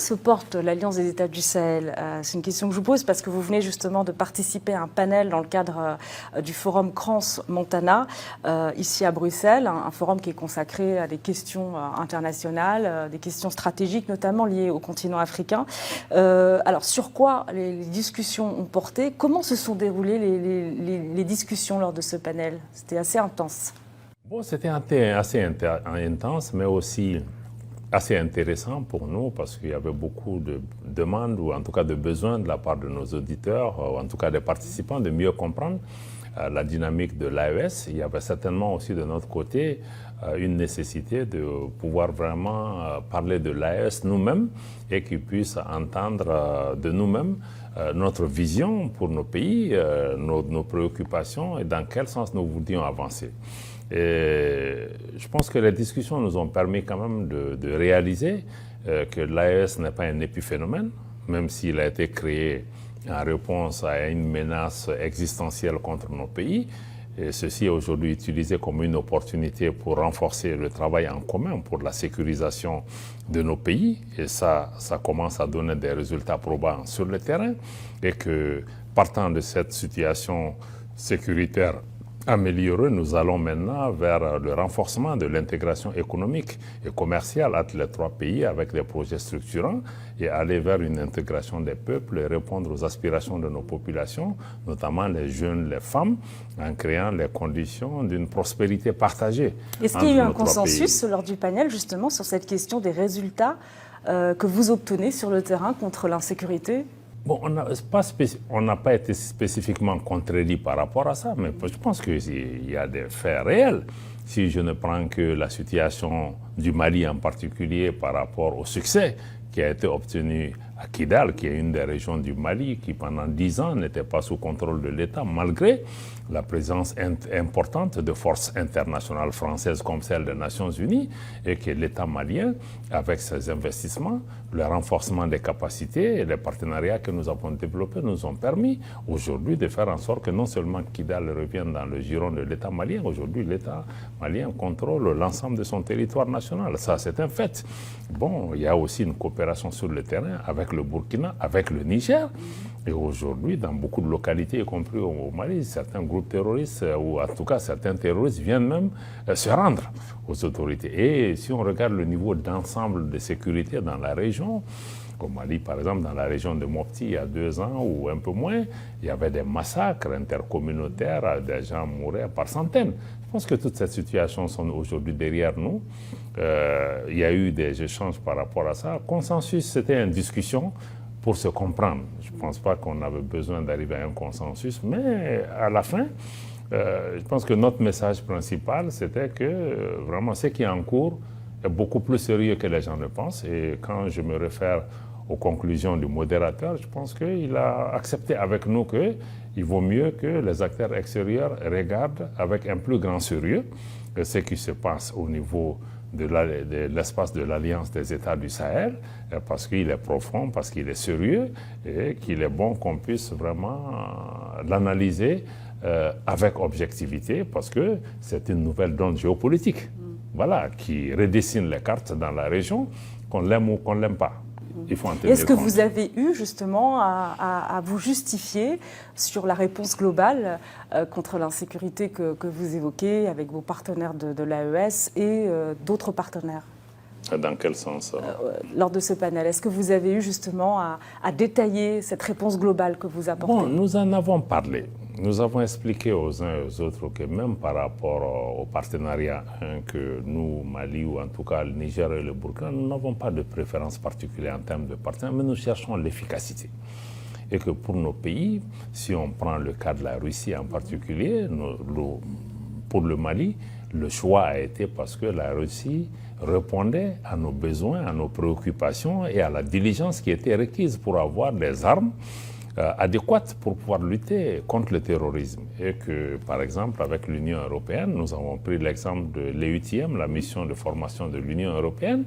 se porte l'Alliance des États du Sahel? C'est une question que je vous pose parce que vous venez justement de participer à un panel dans le cadre du forum Crans-Montana, ici à Bruxelles, un forum qui est consacré à des questions internationales, des questions stratégiques notamment liées au continent africain. Alors sur quoi les discussions ont porté? Comment se sont déroulées les discussions lors de ce panel? C'était assez intense. Bon, c'était assez intense, mais aussi assez intéressant pour nous parce qu'il y avait beaucoup de demandes ou en tout cas de besoins de la part de nos auditeurs, ou en tout cas des participants, de mieux comprendre la dynamique de l'AES. Il y avait certainement aussi de notre côté une nécessité de pouvoir vraiment parler de l'AES nous-mêmes et qu'ils puissent entendre de nous-mêmes notre vision pour nos pays, nos préoccupations et dans quel sens nous voudrions avancer. Et je pense que les discussions nous ont permis quand même de réaliser que l'AES n'est pas un épiphénomène, même s'il a été créé en réponse à une menace existentielle contre nos pays. Et ceci est aujourd'hui utilisé comme une opportunité pour renforcer le travail en commun pour la sécurisation de nos pays. Et ça commence à donner des résultats probants sur le terrain. Et que partant de cette situation sécuritaire améliorée, nous allons maintenant vers le renforcement de l'intégration économique et commerciale entre les trois pays avec des projets structurants et aller vers une intégration des peuples et répondre aux aspirations de nos populations, notamment les jeunes, les femmes, en créant les conditions d'une prospérité partagée. Est-ce qu'il y a eu un consensus lors du panel justement sur cette question des résultats que vous obtenez sur le terrain contre l'insécurité ? Bon, on n'a pas été spécifiquement contredit par rapport à ça, mais je pense qu'il y a des faits réels. Si je ne prends que la situation du Mali en particulier par rapport au succès qui a été obtenu à Kidal, qui est une des régions du Mali qui pendant 10 ans n'était pas sous contrôle de l'État, malgré la présence importante de forces internationales françaises comme celle des Nations Unies, et que l'État malien, avec ses investissements, le renforcement des capacités et les partenariats que nous avons développés nous ont permis aujourd'hui de faire en sorte que non seulement Kidal revienne dans le giron de l'État malien, aujourd'hui l'État malien contrôle l'ensemble de son territoire national. Ça, c'est un fait. Bon, il y a aussi une coopération sur le terrain avec le Burkina, avec le Niger. Et aujourd'hui, dans beaucoup de localités, y compris au Mali, certains groupes terroristes, ou en tout cas certains terroristes, viennent même se rendre aux autorités. Et si on regarde le niveau d'ensemble de sécurité dans la région, au Mali, par exemple, dans la région de Mopti, il y a 2 ans ou un peu moins, il y avait des massacres intercommunautaires, des gens mouraient par centaines. Je pense que toutes ces situations sont aujourd'hui derrière nous. Il y a eu des échanges par rapport à ça. Consensus, c'était une discussion pour se comprendre. Je ne pense pas qu'on avait besoin d'arriver à un consensus, mais à la fin, je pense que notre message principal, c'était que vraiment ce qui est en cours est beaucoup plus sérieux que les gens le pensent. Et quand je me réfère aux conclusions du modérateur, je pense qu'il a accepté avec nous qu'il vaut mieux que les acteurs extérieurs regardent avec un plus grand sérieux ce qui se passe au niveau de l'espace de l'Alliance des États du Sahel, parce qu'il est profond, parce qu'il est sérieux, et qu'il est bon qu'on puisse vraiment l'analyser avec objectivité, parce que c'est une nouvelle donne géopolitique, voilà, qui redessine les cartes dans la région, qu'on l'aime ou qu'on ne l'aime pas. Est-ce que vous avez eu justement à vous justifier sur la réponse globale contre l'insécurité que vous évoquez avec vos partenaires de l'AES et d'autres partenaires ? Dans quel sens lors de ce panel, est-ce que vous avez eu justement à détailler cette réponse globale que vous apportez ? Bon, nous en avons parlé. Nous avons expliqué aux uns et aux autres que même par rapport au partenariat que nous, Mali, ou en tout cas le Niger et le Burkina, nous n'avons pas de préférence particulière en termes de partenariat, mais nous cherchons l'efficacité. Et que pour nos pays, si on prend le cas de la Russie en particulier, pour le Mali, le choix a été parce que la Russie répondait à nos besoins, à nos préoccupations et à la diligence qui était requise pour avoir des armes adéquates pour pouvoir lutter contre le terrorisme. Et que, par exemple, avec l'Union européenne, nous avons pris l'exemple de l'EUTM, la mission de formation de l'Union européenne,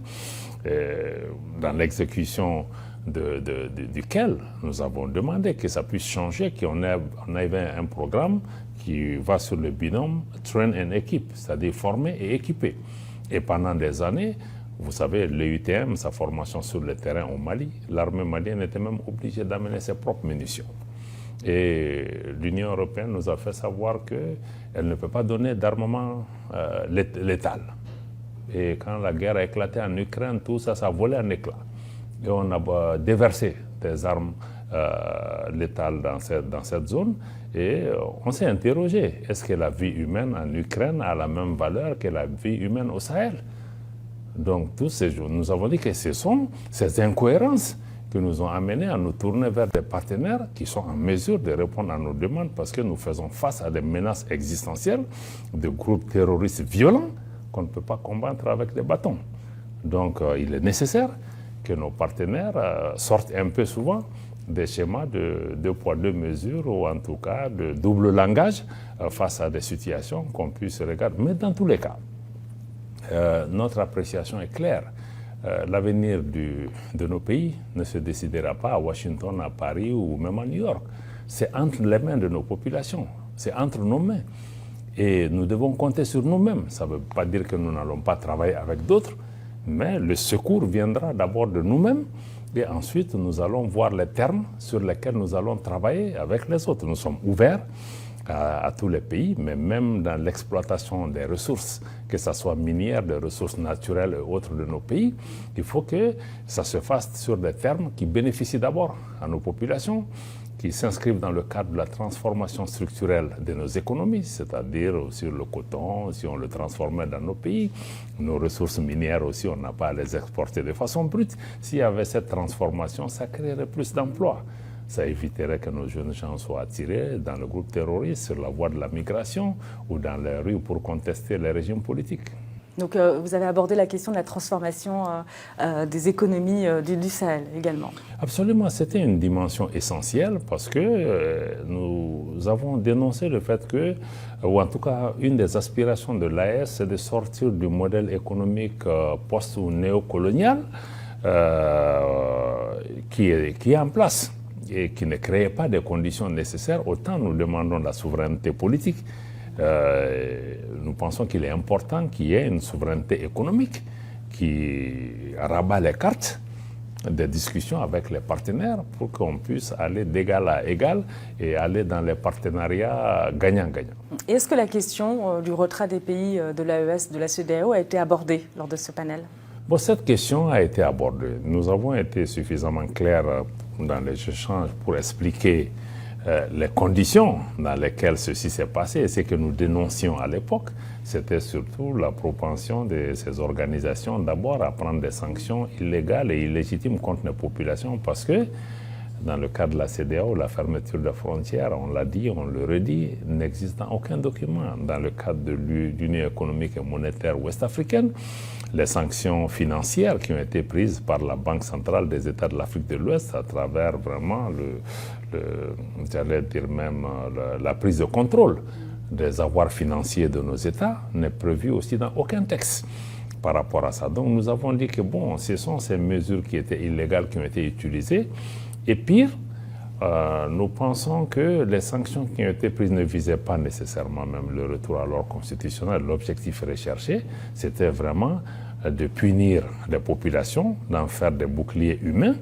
dans l'exécution duquel nous avons demandé que ça puisse changer, qu'on ait un programme qui va sur le binôme train and equip, c'est-à-dire former et équiper. Et pendant des années, Vous savez, l'EUTM, sa formation sur le terrain au Mali, l'armée malienne était même obligée d'amener ses propres munitions. Et l'Union européenne nous a fait savoir qu'elle ne peut pas donner d'armement létal. Et quand la guerre a éclaté en Ukraine, tout ça, ça a volé en éclats. Et on a déversé des armes létales dans cette zone. Et on s'est interrogé, est-ce que la vie humaine en Ukraine a la même valeur que la vie humaine au Sahel? Donc, tous ces jours, nous avons dit que ce sont ces incohérences qui nous ont amenés à nous tourner vers des partenaires qui sont en mesure de répondre à nos demandes parce que nous faisons face à des menaces existentielles de groupes terroristes violents qu'on ne peut pas combattre avec des bâtons. Donc, il est nécessaire que nos partenaires sortent un peu souvent des schémas de deux poids, deux mesures, ou en tout cas de double langage face à des situations qu'on puisse regarder. Mais dans tous les cas, notre appréciation est claire. L'avenir de nos pays ne se décidera pas à Washington, à Paris ou même à New York. C'est entre les mains de nos populations, c'est entre nos mains. Et nous devons compter sur nous-mêmes. Ça ne veut pas dire que nous n'allons pas travailler avec d'autres, mais le secours viendra d'abord de nous-mêmes et ensuite nous allons voir les termes sur lesquels nous allons travailler avec les autres. Nous sommes ouverts à tous les pays, mais même dans l'exploitation des ressources, que ce soit minières, des ressources naturelles et autres de nos pays, il faut que ça se fasse sur des termes qui bénéficient d'abord à nos populations, qui s'inscrivent dans le cadre de la transformation structurelle de nos économies, c'est-à-dire sur le coton, si on le transformait dans nos pays, nos ressources minières aussi, on n'a pas à les exporter de façon brute. S'il y avait cette transformation, ça créerait plus d'emplois. Ça éviterait que nos jeunes gens soient attirés dans le groupe terroriste sur la voie de la migration ou dans les rues pour contester les régimes politiques. Donc vous avez abordé la question de la transformation des économies du Sahel également. Absolument, c'était une dimension essentielle parce que nous avons dénoncé le fait que, ou en tout cas une des aspirations de l'AES, c'est de sortir du modèle économique post- ou néocolonial qui est en place et qui ne créait pas les conditions nécessaires. Autant nous demandons la souveraineté politique. Nous pensons qu'il est important qu'il y ait une souveraineté économique qui rabat les cartes des discussions avec les partenaires pour qu'on puisse aller d'égal à égal et aller dans les partenariats gagnant-gagnant. Est-ce que la question du retrait des pays de l'AES, de la CEDEAO, a été abordée lors de ce panel? Bon, cette question a été abordée. Nous avons été suffisamment clairs dans les échanges pour expliquer les conditions dans lesquelles ceci s'est passé. Et ce que nous dénoncions à l'époque, c'était surtout la propension de ces organisations d'abord à prendre des sanctions illégales et illégitimes contre les populations parce que dans le cas de la CEDEAO, la fermeture des frontières, on l'a dit, on le redit, n'existe dans aucun document. Dans le cadre de l'Union économique et monétaire ouest-africaine, les sanctions financières qui ont été prises par la Banque centrale des États de l'Afrique de l'Ouest à travers vraiment j'allais dire même la prise de contrôle des avoirs financiers de nos États n'est prévue aussi dans aucun texte par rapport à ça. Donc nous avons dit que bon, ce sont ces mesures qui étaient illégales qui ont été utilisées. Et pire, nous pensons que les sanctions qui ont été prises ne visaient pas nécessairement même le retour à l'ordre constitutionnel. L'objectif recherché, c'était vraiment de punir les populations, d'en faire des boucliers humains,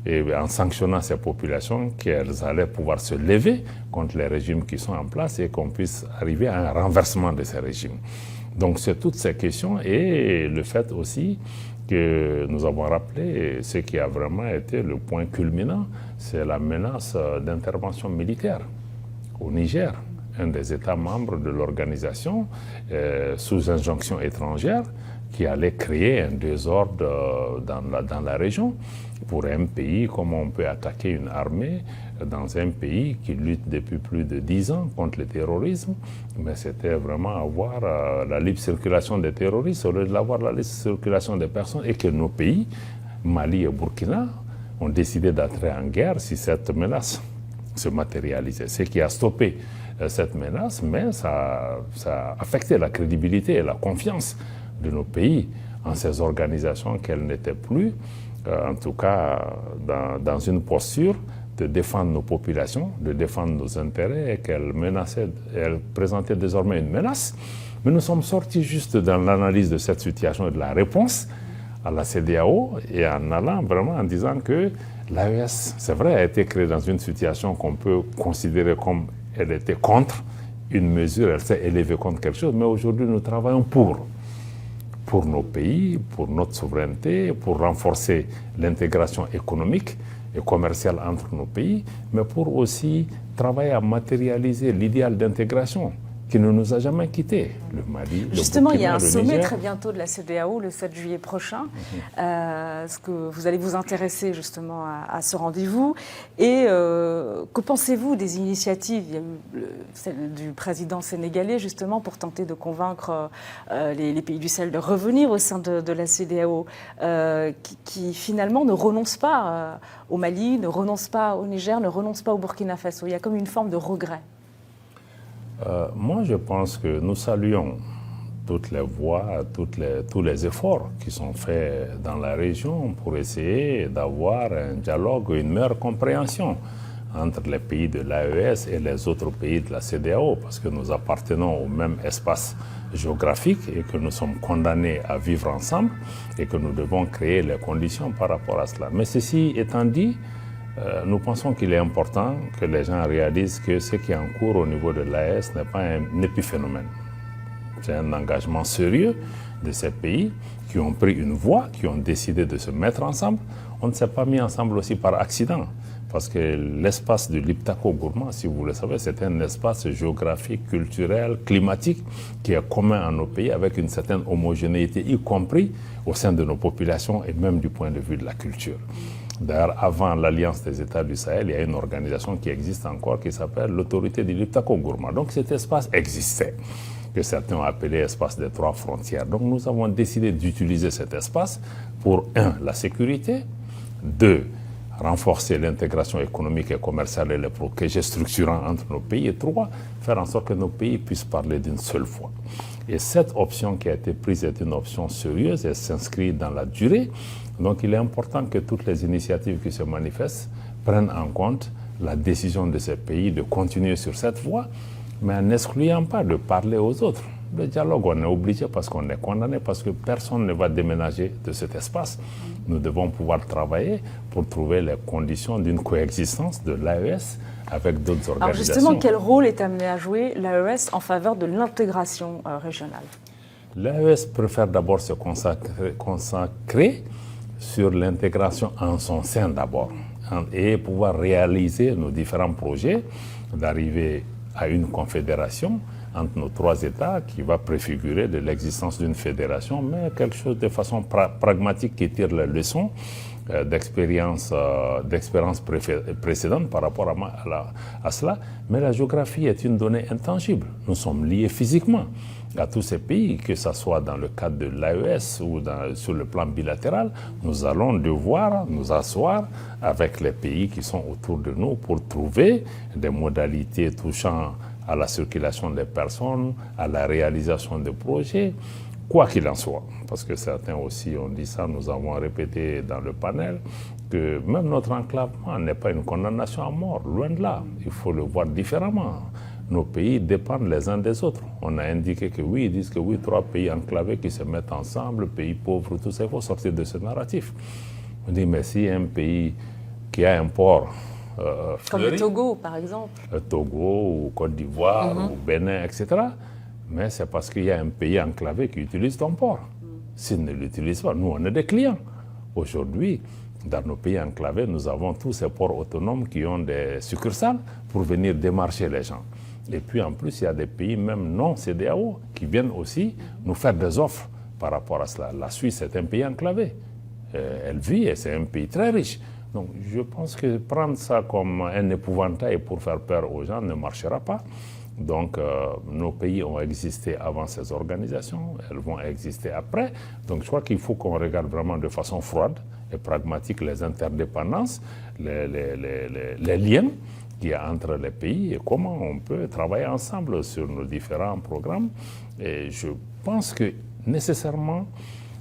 et en sanctionnant ces populations, qu'elles allaient pouvoir se lever contre les régimes qui sont en place et qu'on puisse arriver à un renversement de ces régimes. Donc c'est toutes ces questions et le fait aussi que nous avons rappelé, ce qui a vraiment été le point culminant, c'est la menace d'intervention militaire au Niger, un des États membres de l'organisation, sous injonction étrangère, qui allait créer un désordre dans la région. Pour un pays, comment on peut attaquer une armée dans un pays qui lutte depuis plus de 10 ans contre le terrorisme, mais c'était vraiment avoir la libre circulation des terroristes au lieu d'avoir la libre circulation des personnes et que nos pays, Mali et Burkina, ont décidé d'entrer en guerre si cette menace se matérialisait. Ce qui a stoppé cette menace, mais ça a affecté la crédibilité et la confiance de nos pays en ces organisations qu'elles n'étaient plus, en tout cas dans une posture de défendre nos populations, de défendre nos intérêts et qu'elles présentaient désormais une menace. Mais nous sommes sortis juste dans l'analyse de cette situation et de la réponse à la CEDEAO et en allant vraiment en disant que l'AES, c'est vrai, a été créée dans une situation qu'on peut considérer comme elle était contre une mesure, elle s'est élevée contre quelque chose, mais aujourd'hui nous travaillons pour nos pays, pour notre souveraineté, pour renforcer l'intégration économique et commerciale entre nos pays, mais pour aussi travailler à matérialiser l'idéal d'intégration qui ne nous a jamais quittés. Le Mali, justement, le Burkina, il y a un sommet Niger. très bientôt de la CEDEAO, le 7 juillet prochain. Est-ce que vous allez vous intéresser justement à ce rendez-vous? Et que pensez-vous des initiatives? Il y a eu celle du président sénégalais justement pour tenter de convaincre les pays du Sahel de revenir au sein de la CEDEAO, qui finalement ne renonce pas au Mali, ne renonce pas au Niger, ne renonce pas au Burkina Faso. Il y a comme une forme de regret. Moi, je pense que nous saluons toutes les voies, tous les efforts qui sont faits dans la région pour essayer d'avoir un dialogue, une meilleure compréhension entre les pays de l'AES et les autres pays de la CEDEAO, parce que nous appartenons au même espace géographique et que nous sommes condamnés à vivre ensemble et que nous devons créer les conditions par rapport à cela. Mais ceci étant dit, nous pensons qu'il est important que les gens réalisent que ce qui est en cours au niveau de l'AES n'est pas un épiphénomène. C'est un engagement sérieux de ces pays qui ont pris une voie, qui ont décidé de se mettre ensemble. On ne s'est pas mis ensemble aussi par accident, parce que l'espace de l'Iptako-Gourma, si vous le savez, c'est un espace géographique, culturel, climatique qui est commun à nos pays avec une certaine homogénéité, y compris au sein de nos populations et même du point de vue de la culture. D'ailleurs, avant l'Alliance des États du Sahel, il y a une organisation qui existe encore qui s'appelle l'Autorité de l'Iptako-Gourma. Donc cet espace existait, que certains ont appelé espace des trois frontières. Donc nous avons décidé d'utiliser cet espace pour, 1, la sécurité, 2, renforcer l'intégration économique et commerciale et les projets structurants entre nos pays, et 3, faire en sorte que nos pays puissent parler d'une seule voix. Et cette option qui a été prise est une option sérieuse et s'inscrit dans la durée. Donc il est important que toutes les initiatives qui se manifestent prennent en compte la décision de ces pays de continuer sur cette voie, mais en n'excluant pas de parler aux autres. Le dialogue, on est obligé parce qu'on est condamné, parce que personne ne va déménager de cet espace. Nous devons pouvoir travailler pour trouver les conditions d'une coexistence de l'AES avec d'autres organisations. Alors justement, quel rôle est amené à jouer l'AES en faveur de l'intégration régionale? L'AES préfère d'abord se consacrer sur l'intégration en son sein d'abord et pouvoir réaliser nos différents projets, d'arriver à une confédération entre nos trois États qui va préfigurer de l'existence d'une fédération, mais quelque chose de façon pragmatique qui tire les leçons d'expériences précédentes par rapport à cela. Mais la géographie est une donnée intangible. Nous sommes liés physiquement à tous ces pays, que ce soit dans le cadre de l'AES ou sur le plan bilatéral. Nous allons devoir nous asseoir avec les pays qui sont autour de nous pour trouver des modalités touchant à la circulation des personnes, à la réalisation de projets, quoi qu'il en soit. Parce que certains aussi ont dit ça, nous avons répété dans le panel, que même notre enclavement n'est pas une condamnation à mort, loin de là. Il faut le voir différemment. Nos pays dépendent les uns des autres. On a indiqué que oui, ils disent que oui, 3 pays enclavés qui se mettent ensemble, pays pauvres, tout ça, il faut sortir de ce narratif. On dit, mais si un pays qui a un port comme le Togo, par exemple. Le Togo, ou Côte d'Ivoire, ou Bénin, etc. Mais c'est parce qu'il y a un pays enclavé qui utilise ton port. S'il ne l'utilise pas, nous, on est des clients. Aujourd'hui, dans nos pays enclavés, nous avons tous ces ports autonomes qui ont des succursales pour venir démarcher les gens. Et puis, en plus, il y a des pays, même non CEDEAO, qui viennent aussi nous faire des offres par rapport à cela. La Suisse est un pays enclavé. Elle vit et c'est un pays très riche. Donc, je pense que prendre ça comme un épouvantail pour faire peur aux gens ne marchera pas. Donc, nos pays ont existé avant ces organisations, elles vont exister après. Donc, je crois qu'il faut qu'on regarde vraiment de façon froide et pragmatique les interdépendances, les liens qu'il y a entre les pays et comment on peut travailler ensemble sur nos différents programmes. Et je pense que nécessairement,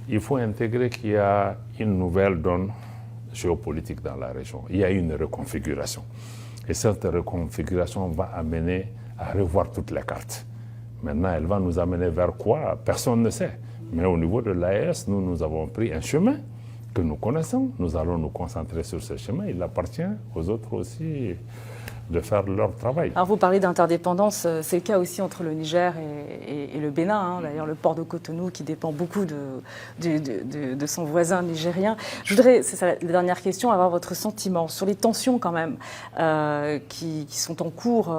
il faut intégrer qu'il y a une nouvelle donne géopolitique dans la région. Il y a une reconfiguration. Et cette reconfiguration va amener à revoir toutes les cartes. Maintenant, elle va nous amener vers quoi? Personne ne sait. Mais au niveau de l'AES, nous avons pris un chemin que nous connaissons. Nous allons nous concentrer sur ce chemin. Il appartient aux autres aussi de faire leur travail. Alors vous parlez d'interdépendance, c'est le cas aussi entre le Niger et le Bénin. Hein. D'ailleurs, le port de Cotonou qui dépend beaucoup de son voisin nigérien. Je voudrais, c'est ça la dernière question, avoir votre sentiment sur les tensions quand même qui sont en cours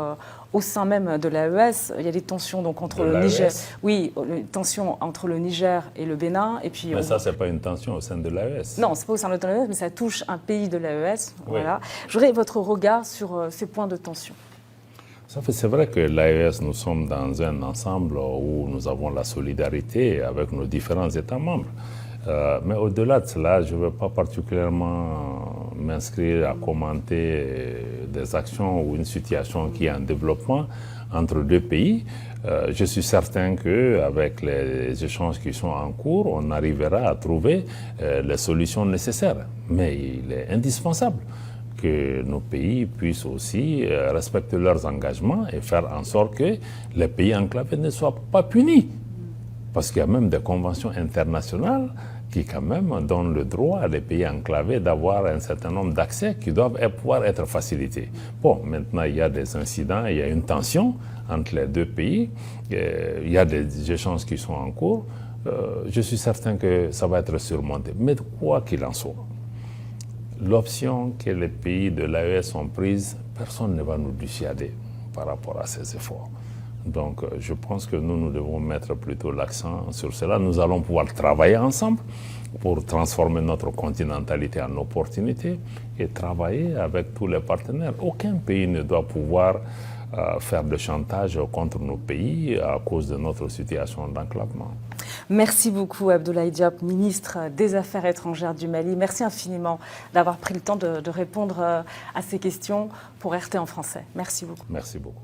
au sein même de l'AES. Il y a des tensions donc entre le Niger, oui, les tensions entre le Niger et le Bénin. Et puis, mais ça, c'est pas une tension au sein de l'AES. Non, c'est pas au sein de l'AES, mais ça touche un pays de l'AES. Oui. Voilà. Je voudrais votre regard sur ces points de tension. C'est vrai que l'AES, nous sommes dans un ensemble où nous avons la solidarité avec nos différents États membres. Mais au-delà de cela, je ne veux pas particulièrement m'inscrire à commenter des actions ou une situation qui est en développement entre deux pays. Je suis certain qu'avec les échanges qui sont en cours, on arrivera à trouver les solutions nécessaires. Mais il est indispensable que nos pays puissent aussi respecter leurs engagements et faire en sorte que les pays enclavés ne soient pas punis. Parce qu'il y a même des conventions internationales qui quand même donnent le droit à des pays enclavés d'avoir un certain nombre d'accès qui doivent pouvoir être facilités. Bon, maintenant il y a des incidents, il y a une tension entre les deux pays, il y a des échanges qui sont en cours. Je suis certain que ça va être surmonté. Mais quoi qu'il en soit, l'option que les pays de l'AES ont prise, personne ne va nous dissuader par rapport à ces efforts. Donc, je pense que nous devons mettre plutôt l'accent sur cela. Nous allons pouvoir travailler ensemble pour transformer notre continentalité en opportunité et travailler avec tous les partenaires. Aucun pays ne doit pouvoir faire de chantage contre nos pays à cause de notre situation d'enclavement. Merci beaucoup Abdoulaye Diop, ministre des Affaires étrangères du Mali. Merci infiniment d'avoir pris le temps de répondre à ces questions pour RT en français. Merci beaucoup. Merci beaucoup.